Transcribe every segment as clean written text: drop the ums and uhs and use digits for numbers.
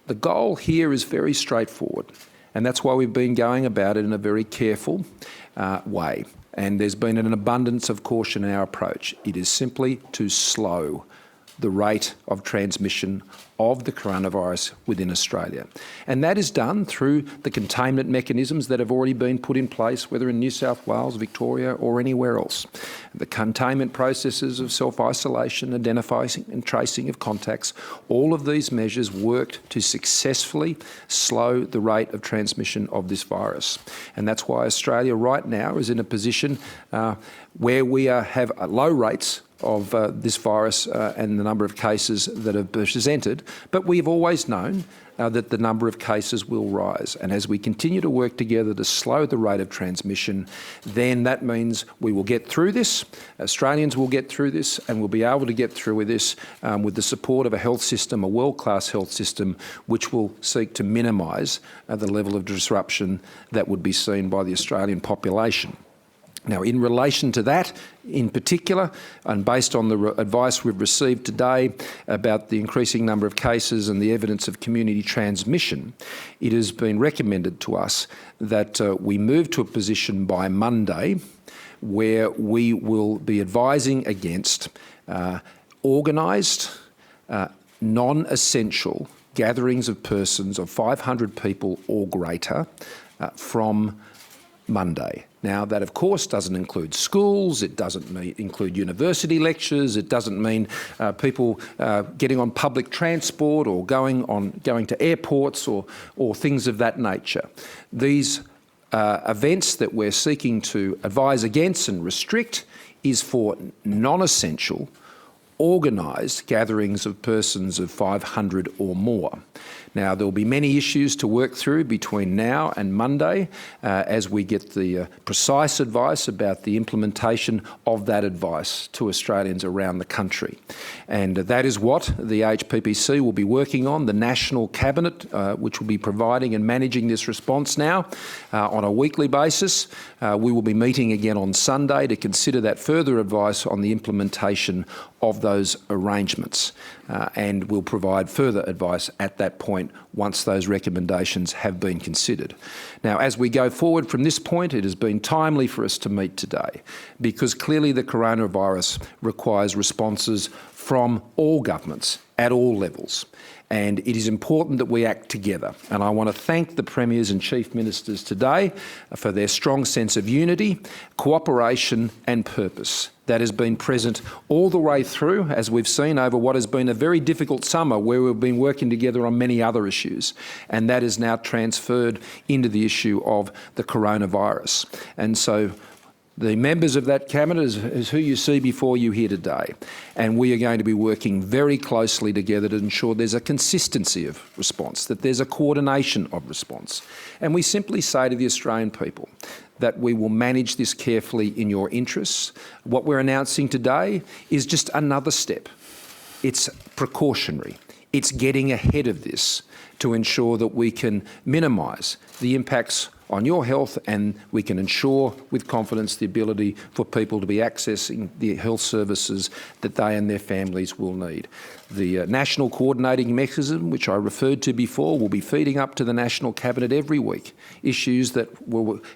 The goal here is very straightforward, and that's why we've been going about it in a very careful way. And there's been an abundance of caution in our approach. It is simply to slow the rate of transmission of the coronavirus within Australia. And that is done through the containment mechanisms that have already been put in place, whether in New South Wales, Victoria or anywhere else. The containment processes of self-isolation, identifying and tracing of contacts, all of these measures worked to successfully slow the rate of transmission of this virus. And that's why Australia right now is in a position where we have low rates of this virus and the number of cases that have presented, but we've always known that the number of cases will rise. And as we continue to work together to slow the rate of transmission, then that means we will get through this, Australians will get through this, and we'll be able to get through with this with the support of a health system, a world-class health system, which will seek to minimise the level of disruption that would be seen by the Australian population. Now, in relation to that, in particular, and based on the advice we've received today about the increasing number of cases and the evidence of community transmission, it has been recommended to us that we move to a position by Monday where we will be advising against organised, non-essential gatherings of persons of 500 people or greater from Monday. Now, that of course doesn't include schools, it doesn't include university lectures, it doesn't mean people getting on public transport or going to airports or things of that nature. These events that we're seeking to advise against and restrict is for non-essential, organised gatherings of persons of 500 or more. Now, there will be many issues to work through between now and Monday as we get the precise advice about the implementation of that advice to Australians around the country. And that is what the HPPC will be working on, the National Cabinet, which will be providing and managing this response now on a weekly basis. We will be meeting again on Sunday to consider that further advice on the implementation of those arrangements. And we'll provide further advice at that point once those recommendations have been considered. Now, as we go forward from this point, it has been timely for us to meet today because clearly the coronavirus requires responses from all governments at all levels. And it is important that we act together. And I want to thank the Premiers and Chief Ministers today for their strong sense of unity, cooperation and purpose that has been present all the way through, as we've seen over what has been a very difficult summer where we've been working together on many other issues. And that is now transferred into the issue of the coronavirus. And so the members of that Cabinet is who you see before you here today. And we are going to be working very closely together to ensure there's a consistency of response, that there's a coordination of response. And we simply say to the Australian people that we will manage this carefully in your interests. What we're announcing today is just another step. It's precautionary. It's getting ahead of this to ensure that we can minimise the impacts on your health and we can ensure with confidence the ability for people to be accessing the health services that they and their families will need. The National Coordinating Mechanism, which I referred to before, will be feeding up to the National Cabinet every week, issues that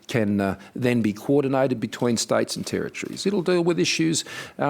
can then be coordinated between states and territories. It'll deal with issues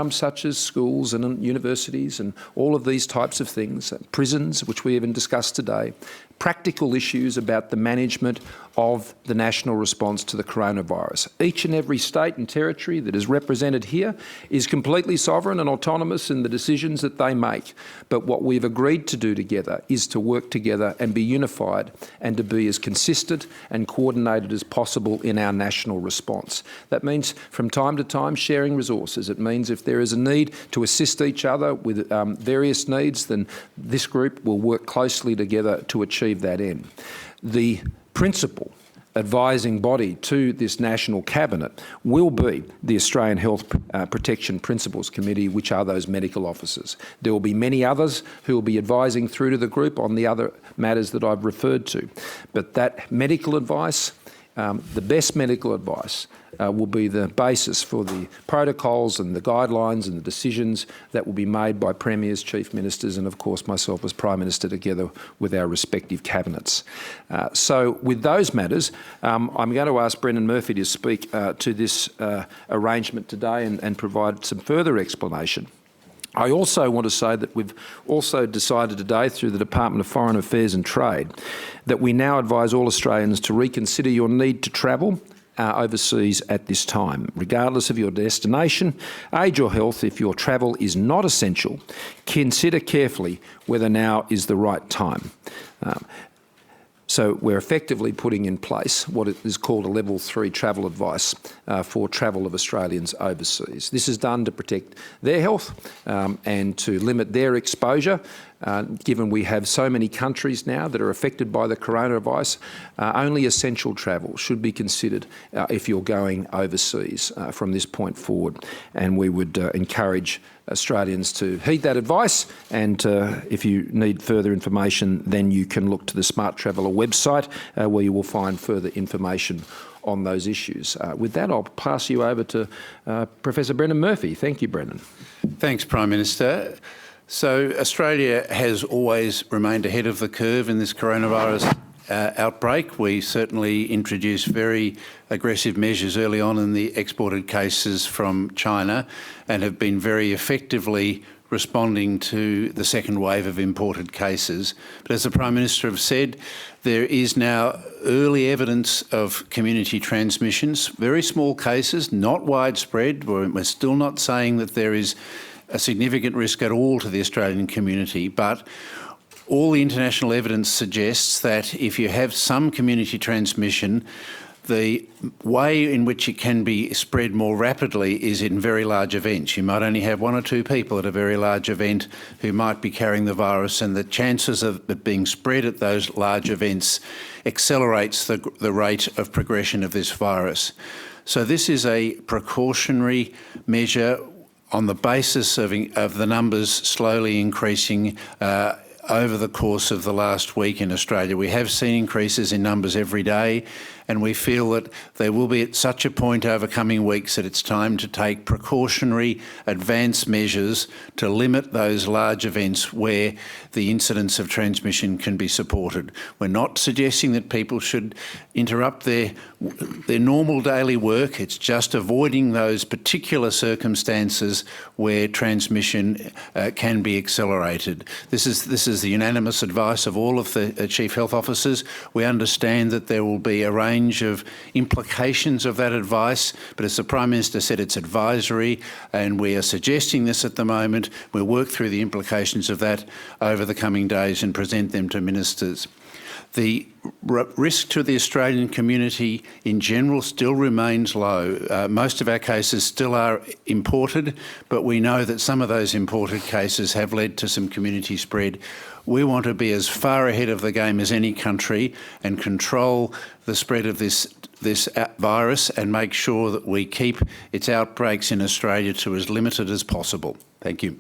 such as schools and universities and all of these types of things, prisons, which we even discussed today, practical issues about the management of the national response to the coronavirus. Each and every state and territory that is represented here is completely sovereign and autonomous in the decisions that they make. But what we've agreed to do together is to work together and be unified and to be as consistent and coordinated as possible in our national response. That means from time to time sharing resources. It means if there is a need to assist each other with various needs, then this group will work closely together to achieve that end. The principal advising body to this National Cabinet will be the Australian Health Protection Principles Committee, which are those medical officers. There will be many others who will be advising through to the group on the other matters that I've referred to. But that medical advice the best medical advice will be the basis for the protocols and the guidelines and the decisions that will be made by premiers, chief ministers, and of course myself as Prime Minister, together with our respective cabinets. So with those matters, I'm going to ask Brendan Murphy to speak to this arrangement today and provide some further explanation. I also want to say that we've also decided today through the Department of Foreign Affairs and Trade that we now advise all Australians to reconsider your need to travel overseas at this time, regardless of your destination, age or health. If your travel is not essential, consider carefully whether now is the right time. So we're effectively putting in place what is called a Level 3 travel advice for travel of Australians overseas. This is done to protect their health and to limit their exposure. Given we have so many countries now that are affected by the coronavirus, only essential travel should be considered if you're going overseas from this point forward. And we would encourage Australians to heed that advice, and if you need further information, then you can look to the Smart Traveller website where you will find further information on those issues. With that, I'll pass you over to Professor Brendan Murphy. Thank you, Brendan. Thanks, Prime Minister. So Australia has always remained ahead of the curve in this coronavirus outbreak. We certainly introduced very aggressive measures early on in the exported cases from China and have been very effectively responding to the second wave of imported cases. But as the Prime Minister has said, there is now early evidence of community transmissions, very small cases, not widespread. We're still not saying that there is a significant risk at all to the Australian community, but all the international evidence suggests that if you have some community transmission, the way in which it can be spread more rapidly is in very large events. You might only have one or two people at a very large event who might be carrying the virus, and the chances of it being spread at those large events accelerates the rate of progression of this virus. So this is a precautionary measure on the basis of the numbers slowly increasing over the course of the last week in Australia. We have seen increases in numbers every day, and we feel that they will be at such a point over coming weeks that it's time to take precautionary advanced measures to limit those large events where the incidence of transmission can be supported. We're not suggesting that people should interrupt their normal daily work. It's just avoiding those particular circumstances where transmission can be accelerated. This is the unanimous advice of all of the Chief Health Officers. We understand that there will be a range of implications of that advice, but as the Prime Minister said, it's advisory, and we are suggesting this at the moment. We'll work through the implications of that over the coming days and present them to ministers. The risk to the Australian community in general still remains low. Most of our cases still are imported, but we know that some of those imported cases have led to some community spread. We want to be as far ahead of the game as any country and control the spread of this virus and make sure that we keep its outbreaks in Australia to as limited as possible. Thank you.